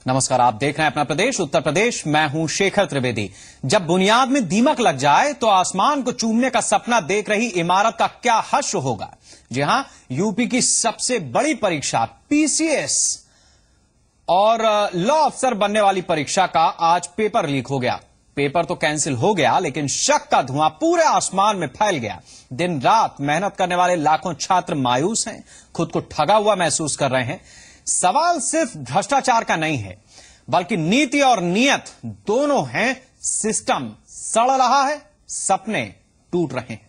नमस्कार, आप देख रहे हैं अपना प्रदेश उत्तर प्रदेश। मैं हूं शेखर त्रिवेदी। जब बुनियाद में दीमक लग जाए तो आसमान को चूमने का सपना देख रही इमारत का क्या हश्र होगा। जी हां, यूपी की सबसे बड़ी परीक्षा पीसीएस और लॉ अफसर बनने वाली परीक्षा का आज पेपर लीक हो गया। पेपर तो कैंसिल हो गया, लेकिन शक का धुआं पूरे आसमान में फैल गया। दिन रात मेहनत करने वाले लाखों छात्र मायूस हैं, खुद को ठगा हुआ महसूस कर रहे हैं। सवाल सिर्फ भ्रष्टाचार का नहीं है, बल्कि नीति और नियत दोनों हैं। सिस्टम सड़ रहा है, सपने टूट रहे हैं।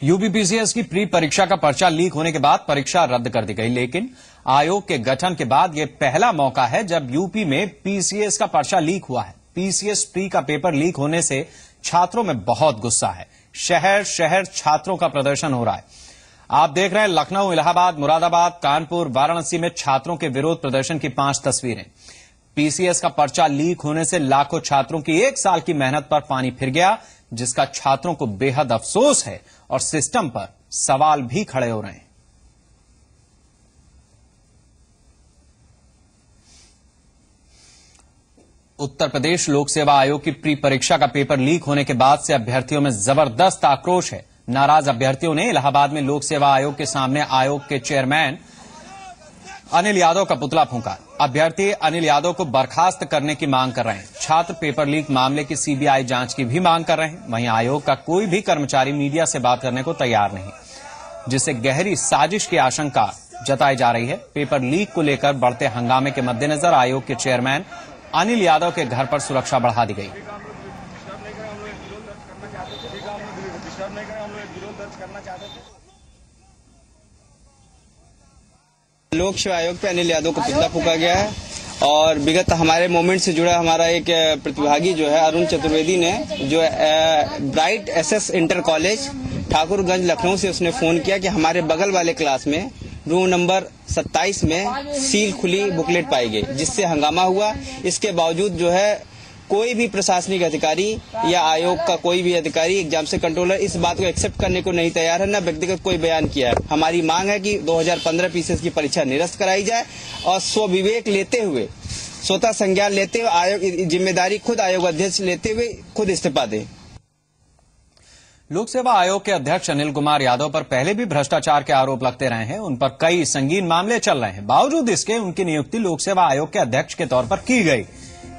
यूपी पीसीएस की प्री परीक्षा का पर्चा लीक होने के बाद परीक्षा रद्द कर दी गई, लेकिन आयोग के गठन के बाद यह पहला मौका है जब यूपी में पीसीएस का पर्चा लीक हुआ है। पीसीएस प्री का पेपर लीक होने से छात्रों में बहुत गुस्सा है। शहर शहर छात्रों का प्रदर्शन हो रहा है। आप देख रहे हैं लखनऊ, इलाहाबाद, मुरादाबाद, कानपुर, वाराणसी में छात्रों के विरोध प्रदर्शन की 5 तस्वीरें। पीसीएस का पर्चा लीक होने से लाखों छात्रों की 1 साल की मेहनत पर पानी फिर गया, जिसका छात्रों को बेहद अफसोस है और सिस्टम पर सवाल भी खड़े हो रहे हैं। उत्तर प्रदेश लोक सेवा आयोग की प्री परीक्षा का पेपर लीक होने के बाद से अभ्यर्थियों में जबरदस्त आक्रोश है। नाराज अभ्यर्थियों ने इलाहाबाद में लोक सेवा आयोग के सामने आयोग के चेयरमैन अनिल यादव का पुतला फूंका। अभ्यर्थी अनिल यादव को बर्खास्त करने की मांग कर रहे हैं। छात्र पेपर लीक मामले की सीबीआई जांच की भी मांग कर रहे हैं। वहीं आयोग का कोई भी कर्मचारी मीडिया से बात करने को तैयार नहीं, जिससे गहरी साजिश की आशंका जताई जा रही है। पेपर लीक को लेकर बढ़ते हंगामे के मद्देनजर आयोग के चेयरमैन अनिल यादव के घर पर सुरक्षा बढ़ा दी गई। लोक सेवा आयोग पे अनिल यादव को पुतला फूंका गया है और विगत हमारे मूवमेंट से जुड़ा हमारा एक प्रतिभागी जो है अरुण चतुर्वेदी ने, जो bright SS inter college Thakurganj Lucknow से उसने फोन किया कि हमारे बगल वाले क्लास में रूम नंबर 27 में सील खुली बुकलेट पाई गई, जिससे हंगामा हुआ। इसके बावजूद जो है कोई भी प्रशासनिक अधिकारी या आयोग का कोई भी अधिकारी, एग्जाम से कंट्रोलर इस बात को एक्सेप्ट करने को नहीं तैयार है, न व्यक्तिगत कोई बयान किया है। हमारी मांग है कि 2015 पीसीएस की परीक्षा निरस्त कराई जाए और स्वविवेक लेते हुए, स्वतः संज्ञान लेते हुए आयोग जिम्मेदारी खुद आयोग अध्यक्ष लेते हुए खुद इस्तीफा दे। लोक सेवा आयोग के अध्यक्ष अनिल कुमार यादव पर पहले भी भ्रष्टाचार के आरोप लगते रहे हैं। उन पर कई संगीन मामले चल रहे हैं। बावजूद इसके उनकी नियुक्ति लोक सेवा आयोग के अध्यक्ष के तौर पर की गई।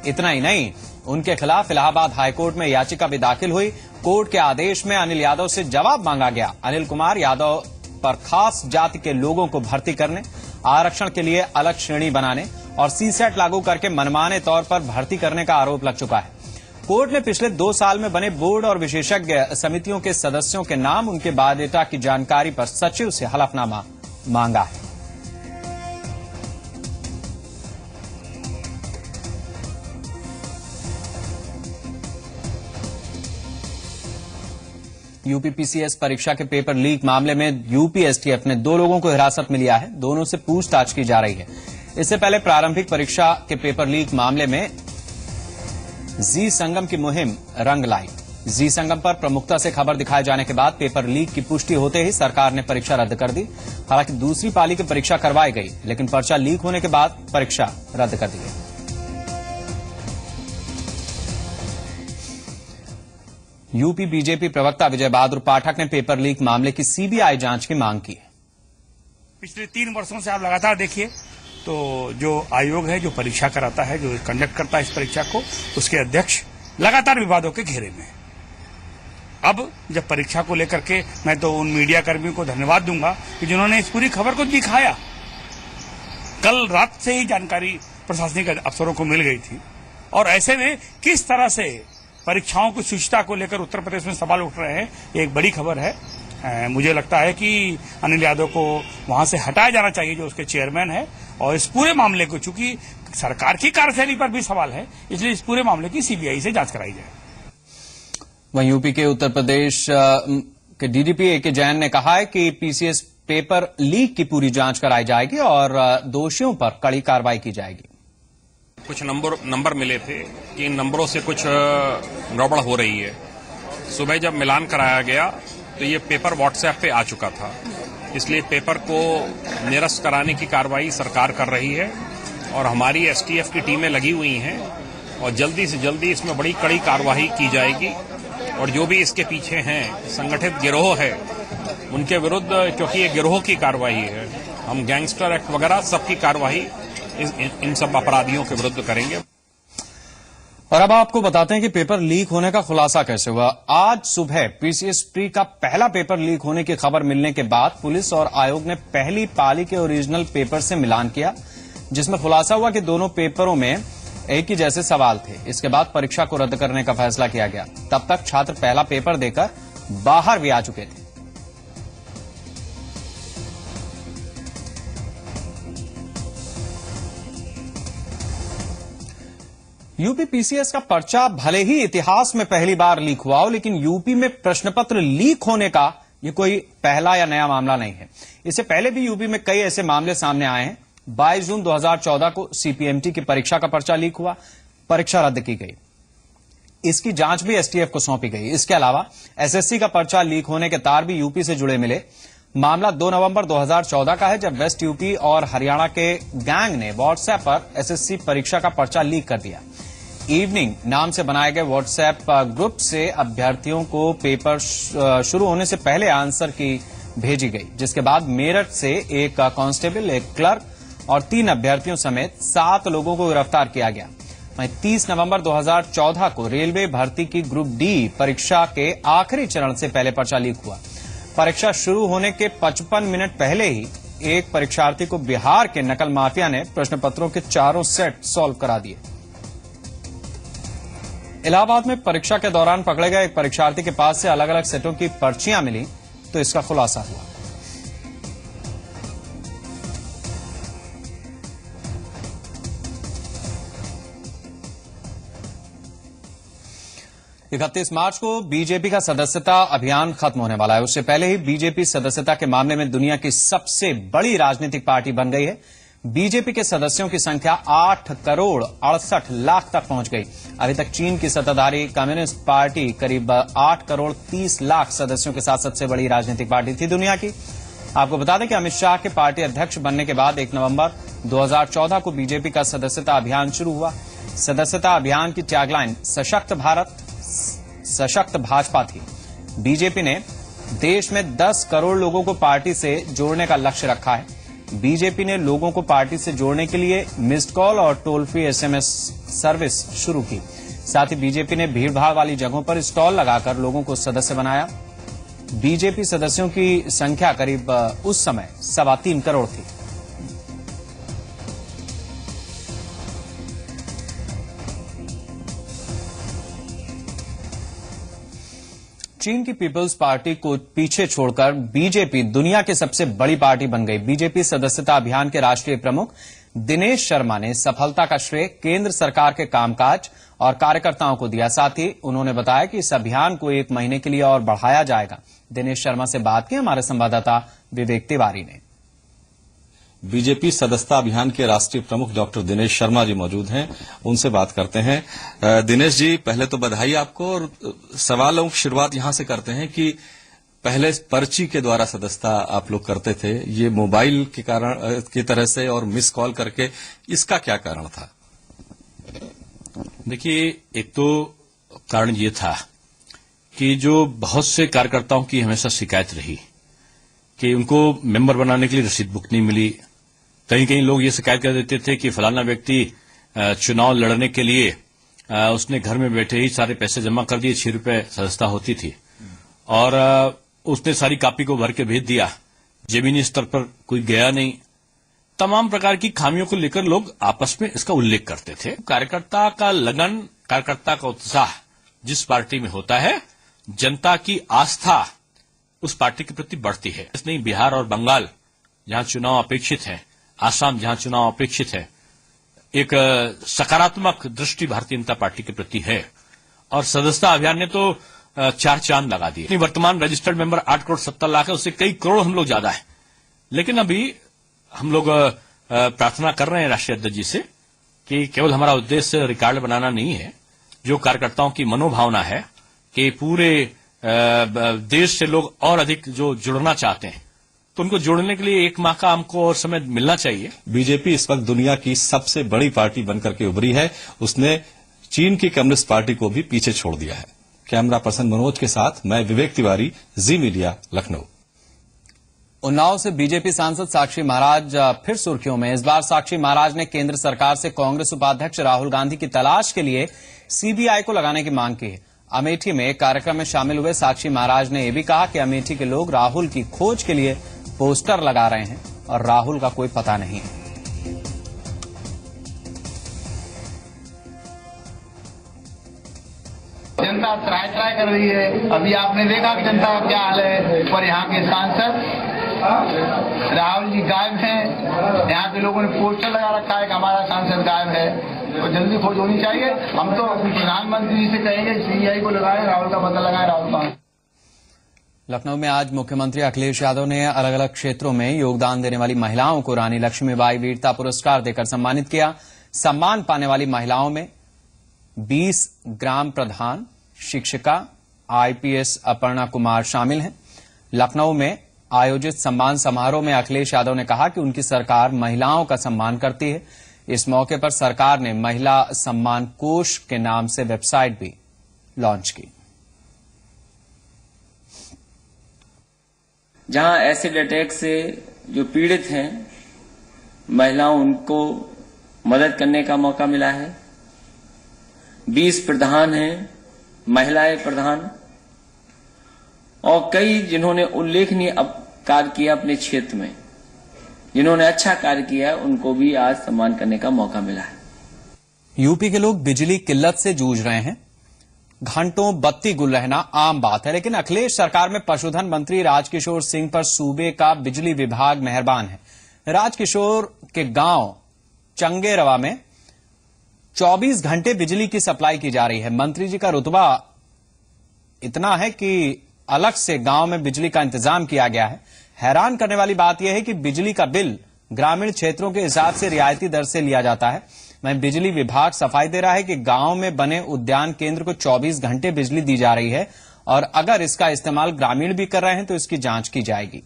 इतना ही नहीं, उनके खिलाफ इलाहाबाद हाईकोर्ट में याचिका भी दाखिल हुई। कोर्ट के आदेश में अनिल यादव से जवाब मांगा गया। अनिल कुमार यादव पर खास जाति के लोगों को भर्ती करने, आरक्षण के लिए अलग श्रेणी बनाने और सीसेट लागू करके मनमाने तौर पर भर्ती करने का आरोप लग चुका है। कोर्ट ने पिछले 2 साल में बने बोर्ड और विशेषज्ञ समितियों के सदस्यों के नाम, उनके बायोडेटा की जानकारी पर सचिव से हलफनामा मांगा है। यूपी पीसीएस परीक्षा के पेपर लीक मामले में यूपी एसटीएफ ने 2 लोगों को हिरासत में लिया है। दोनों से पूछताछ की जा रही है। इससे पहले प्रारंभिक परीक्षा के पेपर लीक मामले में जी संगम की मुहिम रंग लाई। जी संगम पर प्रमुखता से खबर दिखाए जाने के बाद पेपर लीक की पुष्टि होते ही सरकार ने परीक्षा रद्द कर दी। हालांकि दूसरी पाली की परीक्षा करवाई गई, लेकिन पर्चा लीक होने के बाद परीक्षा रद्द कर दी गई। यूपी बीजेपी प्रवक्ता विजय बहादुर पाठक ने पेपर लीक मामले की सीबीआई जांच की मांग की है। पिछले 3 वर्षों से आप लगातार देखिए तो जो आयोग है, जो परीक्षा कराता है, जो कंडक्ट करता है इस परीक्षा को, उसके अध्यक्ष लगातार विवादों के घेरे में। अब जब परीक्षा को लेकर के, मैं तो उन मीडिया कर्मियों को धन्यवाद दूंगा कि जिन्होंने इस पूरी खबर को दिखाया। कल रात से ही जानकारी प्रशासनिक अफसरों को मिल गई थी और ऐसे में किस तरह से परीक्षाओं की शुचिता को लेकर उत्तर प्रदेश में सवाल उठ रहे हैं, ये एक बड़ी खबर है। मुझे लगता है कि अनिल यादव को वहां से हटाया जाना चाहिए, जो उसके चेयरमैन है। और इस पूरे मामले को, चूंकि सरकार की कार्यशैली पर भी सवाल है, इसलिए इस पूरे मामले की सीबीआई से जांच कराई जाए। वहीं यूपी के उत्तर प्रदेश के डीडीपी ए के जैन ने कहा है कि पीसीएस पेपर लीक की पूरी जांच कराई जाएगी और दोषियों पर कड़ी कार्रवाई की जाएगी। कुछ नंबर मिले थे कि इन नंबरों से कुछ गड़बड़ हो रही है। सुबह जब मिलान कराया गया तो ये पेपर व्हाट्सएप पे आ चुका था, इसलिए पेपर को निरस्त कराने की कार्रवाई सरकार कर रही है और हमारी एसटीएफ की टीमें लगी हुई हैं और जल्दी से जल्दी इसमें बड़ी कड़ी कार्रवाई की जाएगी और जो भी इसके पीछे हैं संगठित गिरोह है उनके विरुद्ध, क्योंकि ये गिरोह की कार्रवाई है, हम गैंगस्टर एक्ट वगैरह सबकी कार्रवाई इन सब अपराधियों के विरुद्ध करेंगे। और अब आपको बताते हैं कि पेपर लीक होने का खुलासा कैसे हुआ। आज सुबह पीसीएस प्री का पहला पेपर लीक होने की खबर मिलने के बाद पुलिस और आयोग ने पहली पाली के ओरिजिनल पेपर से मिलान किया, जिसमें खुलासा हुआ कि दोनों पेपरों में एक ही जैसे सवाल थे। इसके बाद परीक्षा को रद्द करने का फैसला किया गया। तब तक छात्र पहला पेपर देकर बाहर भी आ चुके थे। यूपी पीसीएस का पर्चा भले ही इतिहास में पहली बार लीक हुआ हो, लेकिन यूपी में प्रश्न पत्र लीक होने का यह कोई पहला या नया मामला नहीं है। इससे पहले भी यूपी में कई ऐसे मामले सामने आए हैं। 22 जून 2014 को सीपीएमटी की परीक्षा का पर्चा लीक हुआ, परीक्षा रद्द की गई। इसकी जांच भी एसटीएफ को सौंपी गई। इसके अलावा एसएससी का पर्चा लीक होने के तार भी यूपी से जुड़े मिले। मामला 2 नवंबर 2014 का है, जब वेस्ट यूपी और हरियाणा के गैंग ने व्हाट्सएप पर एसएससी परीक्षा का पर्चा लीक कर दिया। इवनिंग नाम से बनाए गए व्हाट्सएप ग्रुप से अभ्यर्थियों को पेपर शुरू होने से पहले आंसर की भेजी गई, जिसके बाद मेरठ से एक कांस्टेबल, एक क्लर्क और 3 अभ्यर्थियों समेत 7 लोगों को गिरफ्तार किया गया। वहीं 30 नवंबर 2014 को रेलवे भर्ती की ग्रुप डी परीक्षा के आखिरी चरण से पहले पर्चा लीक हुआ। परीक्षा शुरू होने के 55 मिनट पहले ही एक परीक्षार्थी को बिहार के नकल माफिया ने प्रश्न पत्रों के 4 सेट सॉल्व करा दिए। इलाहाबाद में परीक्षा के दौरान पकड़े गए एक परीक्षार्थी के पास से अलग अलग सेटों की पर्चियां मिली, तो इसका खुलासा हुआ। इकतीस मार्च को बीजेपी का सदस्यता अभियान खत्म होने वाला है। उससे पहले ही बीजेपी सदस्यता के मामले में दुनिया की सबसे बड़ी राजनीतिक पार्टी बन गई है। बीजेपी के सदस्यों की संख्या 8 करोड़ 68 लाख तक पहुंच गई। अभी तक चीन की सत्ताधारी कम्युनिस्ट पार्टी करीब 8 करोड़ 30 लाख सदस्यों के साथ सबसे बड़ी राजनीतिक पार्टी थी दुनिया की। आपको बता दें कि अमित शाह के पार्टी अध्यक्ष बनने के बाद 1 नवंबर 2014 को बीजेपी का सदस्यता अभियान शुरू हुआ। सदस्यता अभियान की टैगलाइन सशक्त भारत, सशक्त भाजपा थी। बीजेपी ने देश में 10 करोड़ लोगों को पार्टी से जोड़ने का लक्ष्य रखा है। बीजेपी ने लोगों को पार्टी से जोड़ने के लिए मिस्ड कॉल और टोल फ्री एसएमएस सर्विस शुरू की। साथ ही बीजेपी ने भीड़भाड़ वाली जगहों पर स्टॉल लगाकर लोगों को सदस्य बनाया। बीजेपी सदस्यों की संख्या करीब उस समय 3.25 करोड़ थी। चीन की पीपल्स पार्टी को पीछे छोड़कर बीजेपी दुनिया की सबसे बड़ी पार्टी बन गई। बीजेपी सदस्यता अभियान के राष्ट्रीय प्रमुख दिनेश शर्मा ने सफलता का श्रेय केंद्र सरकार के कामकाज और कार्यकर्ताओं को दिया। साथ ही उन्होंने बताया कि इस अभियान को 1 महीने के लिए और बढ़ाया जाएगा। दिनेश शर्मा से बात की हमारे संवाददाता विवेक तिवारी ने। बीजेपी सदस्यता अभियान के राष्ट्रीय प्रमुख डॉक्टर दिनेश शर्मा जी मौजूद हैं, उनसे बात करते हैं। दिनेश जी, पहले तो बधाई आपको, और सवालों की शुरुआत यहां से करते हैं कि पहले पर्ची के द्वारा सदस्यता आप लोग करते थे, ये मोबाइल के कारण की तरह से और मिस कॉल करके, इसका क्या कारण था? देखिए, एक तो कारण ये था कि जो बहुत से कार्यकर्ताओं की हमेशा शिकायत रही कि उनको मेंबर बनाने के लिए रसीद बुक नहीं मिली। कहीं कहीं लोग ये शिकायत कर देते थे कि फलाना व्यक्ति चुनाव लड़ने के लिए उसने घर में बैठे ही सारे पैसे जमा कर दिए, 6 रुपए सदस्यता होती थी, और उसने सारी कॉपी को भर के भेज दिया, जमीनी स्तर पर कोई गया नहीं। तमाम प्रकार की खामियों को लेकर लोग आपस में इसका उल्लेख करते थे। कार्यकर्ता का लगन, कार्यकर्ता का उत्साह जिस पार्टी में होता है, जनता की आस्था उस पार्टी के प्रति बढ़ती है। नहीं, बिहार और बंगाल जहां चुनाव अपेक्षित है, आसाम जहां चुनाव अपेक्षित है, एक सकारात्मक दृष्टि भारतीय जनता पार्टी के प्रति है, और सदस्यता अभियान ने तो 4 चांद लगा दिए। वर्तमान रजिस्टर्ड मेंबर 8 करोड़ 70 लाख है, उससे कई करोड़ हम लोग ज्यादा है। लेकिन अभी हम लोग प्रार्थना कर रहे हैं राष्ट्रीय अध्यक्ष जी से कि केवल हमारा उद्देश्य रिकॉर्ड बनाना नहीं है, जो कार्यकर्ताओं की मनोभावना है कि पूरे देश से लोग और अधिक जो जुड़ना चाहते हैं, तो उनको जोड़ने के लिए 1 माह का हमको और समय मिलना चाहिए। बीजेपी इस वक्त दुनिया की सबसे बड़ी पार्टी बनकर के उभरी है। उसने चीन की कम्युनिस्ट पार्टी को भी पीछे छोड़ दिया है। कैमरा पर्सन मनोज के साथ मैं विवेक तिवारी, जी मीडिया, लखनऊ। उन्नाव से बीजेपी सांसद साक्षी महाराज फिर सुर्खियों में। इस बार साक्षी महाराज ने केंद्र सरकार से कांग्रेस उपाध्यक्ष राहुल गांधी की तलाश के लिए सीबीआई को लगाने की मांग की है। अमेठी में एक कार्यक्रम में शामिल हुए साक्षी महाराज ने यह भी कहा कि अमेठी के लोग राहुल की खोज के लिए पोस्टर लगा रहे हैं और राहुल का कोई पता नहीं है। जनता ट्राई कर रही है। अभी आपने देखा कि जनता का क्या हाल है। पर यहाँ के सांसद राहुल जी गायब हैं। यहाँ के लोगों ने पोस्टर लगा रखा है कि हमारा सांसद गायब है, तो जल्दी खोज होनी चाहिए। हम तो प्रधानमंत्री जी से कहेंगे सीबीआई को लगाएं, राहुल का पता लगाएं। राहुल कहाँ? लखनऊ में आज मुख्यमंत्री अखिलेश यादव ने अलग अलग क्षेत्रों में योगदान देने वाली महिलाओं को रानी लक्ष्मीबाई वीरता पुरस्कार देकर सम्मानित किया। सम्मान पाने वाली महिलाओं में 20 ग्राम प्रधान, शिक्षिका, आईपीएस अपर्णा कुमार शामिल हैं। लखनऊ में आयोजित सम्मान समारोह में अखिलेश यादव ने कहा कि उनकी सरकार महिलाओं का सम्मान करती है। इस मौके पर सरकार ने महिला सम्मान कोष के नाम से वेबसाइट भी लॉन्च की। जहां एसिड अटैक से जो पीड़ित हैं महिलाओं, उनको मदद करने का मौका मिला है। 20 प्रधान हैं, महिलाएं प्रधान, और कई जिन्होंने उल्लेखनीय कार्य किया अपने क्षेत्र में, जिन्होंने अच्छा कार्य किया, उनको भी आज सम्मान करने का मौका मिला है। यूपी के लोग बिजली किल्लत से जूझ रहे हैं। घंटों बत्ती गुल रहना आम बात है, लेकिन अखिलेश सरकार में पशुधन मंत्री राजकिशोर सिंह पर सूबे का बिजली विभाग मेहरबान है। राजकिशोर के गांव चंगेरवा में 24 घंटे बिजली की सप्लाई की जा रही है। मंत्री जी का रुतबा इतना है कि अलग से गांव में बिजली का इंतजाम किया गया है। हैरान करने वाली बात यह है कि बिजली का बिल ग्रामीण क्षेत्रों के हिसाब से रियायती दर से लिया जाता है। वहीं बिजली विभाग सफाई दे रहा है कि गांव में बने उद्यान केंद्र को 24 घंटे बिजली दी जा रही है और अगर इसका इस्तेमाल ग्रामीण भी कर रहे हैं तो इसकी जांच की जाएगी।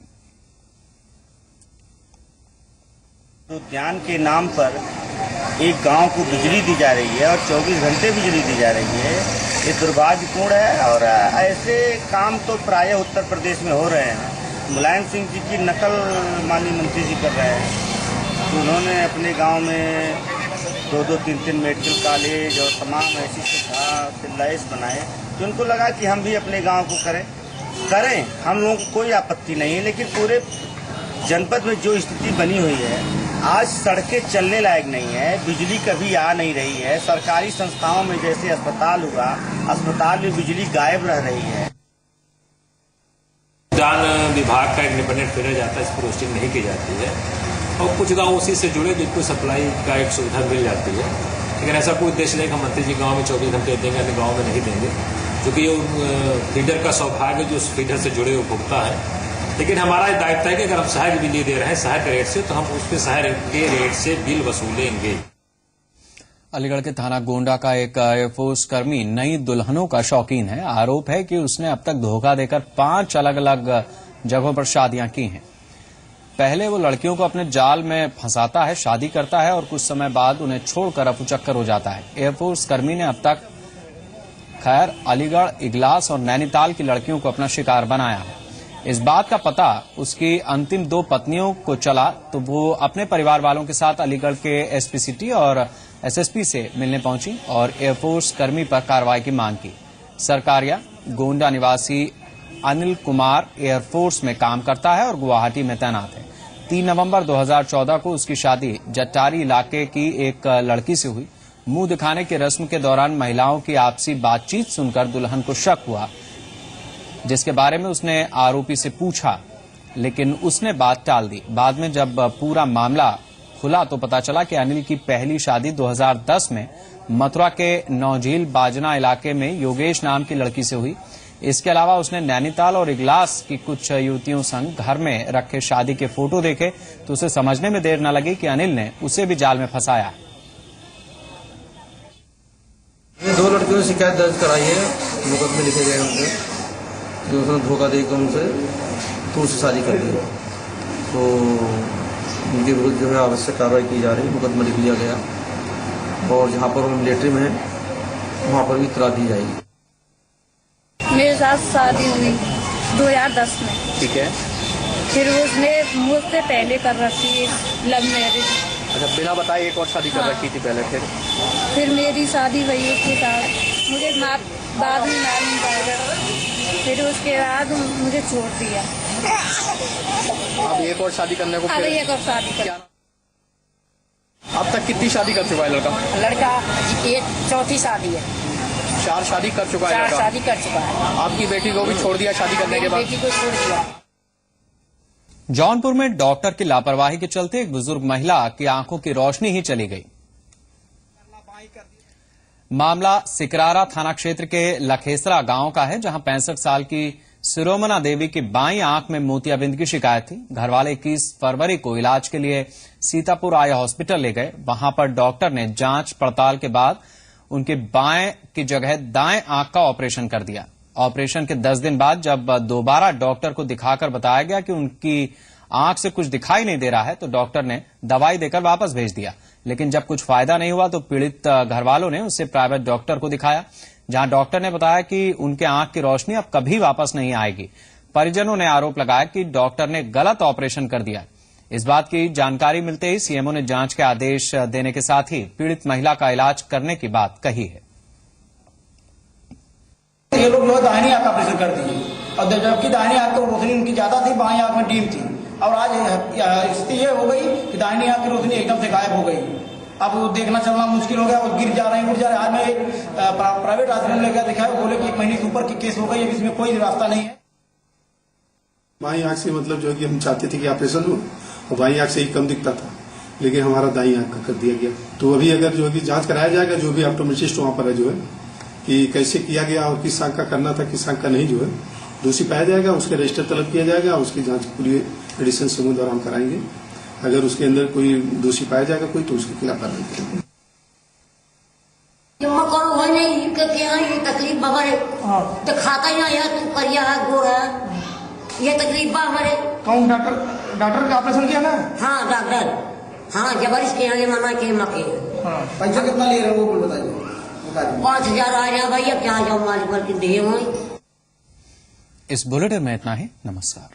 उद्यान के नाम पर एक गांव को बिजली दी जा रही है और 24 घंटे बिजली दी जा रही है, ये दुर्भाग्यपूर्ण है। और ऐसे काम तो प्रायः उत्तर प्रदेश में हो रहे हैं। मुलायम सिंह जी की नकल माननीय मंत्री जी कर रहे हैं। तो उन्होंने अपने गांव में 2-2, 3-3 मेडिकल कॉलेज और तमाम ऐसी सुविधा लैस बनाए, तो उनको लगा कि हम भी अपने गांव को करें। हम लोगों को कोई आपत्ति नहीं है, लेकिन पूरे जनपद में जो स्थिति बनी हुई है, आज सड़कें चलने लायक नहीं है, बिजली कभी आ नहीं रही है। सरकारी संस्थाओं में जैसे अस्पताल हुआ, अस्पताल में बिजली गायब रह रही है। उद्यान विभाग का इंडिपेंडेंट फिर जाता है, इस पर रोस्टिंग नहीं की जाती है और कुछ गांव उसी से जुड़े जिनको सप्लाई का एक सुविधा मिल जाती है। लेकिन ऐसा कोई उद्देश्य नहीं कि मंत्री जी गांव में 24 घंटे देंगे, अन्य गांव में नहीं देंगे, क्योंकि ये फीडर का सौभाग्य जो उस फीडर से जुड़े उपभोक्ता है। लेकिन हमारा दायित्व है कि अगर हम शहर की बिजली दे रहे हैं शहर के रेट से, तो हम उस पर शहर के रेट से बिल वसूलेंगे। अलीगढ़ के थाना गोंडा का एक एयरफोर्स कर्मी नई दुल्हनों का शौकीन है। आरोप है कि उसने अब तक धोखा देकर 5 अलग अलग जगहों पर शादियां की हैं। पहले वो लड़कियों को अपने जाल में फंसाता है, शादी करता है और कुछ समय बाद उन्हें छोड़कर अपुचक्कर हो जाता है। एयरफोर्स कर्मी ने अब तक खैर अलीगढ़, इगलास और नैनीताल की लड़कियों को अपना शिकार बनाया है। इस बात का पता उसकी अंतिम 2 पत्नियों को चला तो वो अपने परिवार वालों के साथ अलीगढ़ के एसपी सिटी और एसएसपी से मिलने पहुंची और एयरफोर्स कर्मी पर कार्रवाई की मांग की। सरकारिया गोंडा निवासी अनिल कुमार एयरफोर्स में काम करता है और गुवाहाटी में तैनात है। 3 नवंबर 2014 को उसकी शादी जट्टारी इलाके की एक लड़की से हुई। मुंह दिखाने की रस्म के दौरान महिलाओं की आपसी बातचीत सुनकर दुल्हन को शक हुआ, जिसके बारे में उसने आरोपी से पूछा, लेकिन उसने बात टाल दी। बाद में जब पूरा मामला खुला तो पता चला कि अनिल की पहली शादी 2010 में मथुरा के नौझील बाजना इलाके में योगेश नाम की लड़की से हुई। इसके अलावा उसने नैनीताल और इगलास की कुछ युवतियों संग घर में रखे शादी के फोटो देखे तो उसे समझने में देर न लगी कि अनिल ने उसे भी जाल में फंसाया। दो लड़कियों ने शिकायत दर्ज कराई है, मुकदमे लिखे गए उनसे, जो उसने धोखा देकर उनसे तो उससे शादी कर दी, तो उनके विरुद्ध जो है आवश्यक कार्रवाई की जा रही है। मुकदमा लिख लिया गया और जहाँ पर वो मिलिट्री में है वहाँ पर भी इतला दी जाएगी। मेरे साथ शादी हुई 2010 में। ठीक है। फिर उसने मुझसे पहले कर रखी है लव मैरिज। अच्छा, बिना बताए एक और शादी कर रखी थी पहले। फिर मेरी शादी हुई उसके साथ, मुझे बाद में मालूम पड़ा। फिर उसके बाद मुझे छोड़ दिया। अब एक और शादी करने को अब एक और शादी कर। अब तक कितनी शादी कर चुका है लड़का? लड़का ये चौथी शादी है। 4 शादी कर चुका है। 4 शादी कर चुका है। आपकी बेटी को भी छोड़ दिया शादी करने के बाद? बेटी को छोड़ दिया। जौनपुर में डॉक्टर की लापरवाही के चलते एक बुजुर्ग महिला की आंखों की रोशनी ही चली गई। मामला सिकरारा थाना क्षेत्र के लखेसरा गांव का है, जहां 65 साल की सिरोमना देवी की बाईं आंख में मोतियाबिंद की शिकायत थी। घरवाले 21 फरवरी को इलाज के लिए सीतापुर आया हॉस्पिटल ले गए। वहां पर डॉक्टर ने जांच पड़ताल के बाद उनके बाएं की जगह दाएं आंख का ऑपरेशन कर दिया। ऑपरेशन के 10 दिन बाद जब दोबारा डॉक्टर को दिखाकर बताया गया कि उनकी आंख से कुछ दिखाई नहीं दे रहा है, तो डॉक्टर ने दवाई देकर वापस भेज दिया। लेकिन जब कुछ फायदा नहीं हुआ तो पीड़ित घरवालों ने उसे प्राइवेट डॉक्टर को दिखाया, जहां डॉक्टर ने बताया कि उनके आंख की रोशनी अब कभी वापस नहीं आएगी। परिजनों ने आरोप लगाया कि डॉक्टर ने गलत ऑपरेशन कर दिया। इस बात की जानकारी मिलते ही सीएमओ ने जांच के आदेश देने के साथ ही पीड़ित महिला का इलाज करने की बात कही है। ये लोग जो दाहिनी आंख का ऑपरेशन कर दिए, और जबकि दाहिनी आंख की रोशनी उनकी ज्यादा थी, बाईं आंख में डीम थी। और आज स्थिति ये हो गई कि दाहिनी आंख की रोशनी एकदम से गायब हो गई। अब वो देखना चलना मुश्किल हो गया, वो गिर जा रहे हैं, उठ जा रहे हैं। आज मैं एक प्राइवेट हॉस्पिटल में लेकर दिखाया, बोले कि 1 महीने से ऊपर की केस हो गई है, इसमें कोई रास्ता नहीं है। बाईं आंख से मतलब जो है कि हम चाहते थे कि ऑपरेशन हो, और बाईं आंख से ही कम दिखता था, लेकिन हमारा दाईं आंख का कर दिया गया। तो अभी अगर जो है कि जांच कराया जाएगा, जो भी ऑप्टोमेट्रिस्ट वहां पर है जो है कि कैसे किया गया और किस आंख का करना था, किस आंख का नहीं, जो है दोषी पाया जाएगा, उसके रजिस्टर तलब किया जाएगा, उसकी जांच पूरी मेडिसिन समूह द्वारा हम कराएंगे। अगर उसके अंदर कोई दोषी पाया जाएगा कोई, तो उसके खिलाफ कार्रवाई करेंगे। तकलीफ हमारे तो खाता ही ना यार, तू करिया है गोर है, ये तकलीफ हमारे। कौन डॉक्टर का ऑपरेशन किया ना? हाँ डॉक्टर, हाँ जबरदस्त के आगे मना के मके। पैसा कितना ले रहे हो वो बताइए। 5000 आ रहा भैया, क्या जाओ माल पर के दे। इस बुलेटिन में इतना ही। नमस्कार।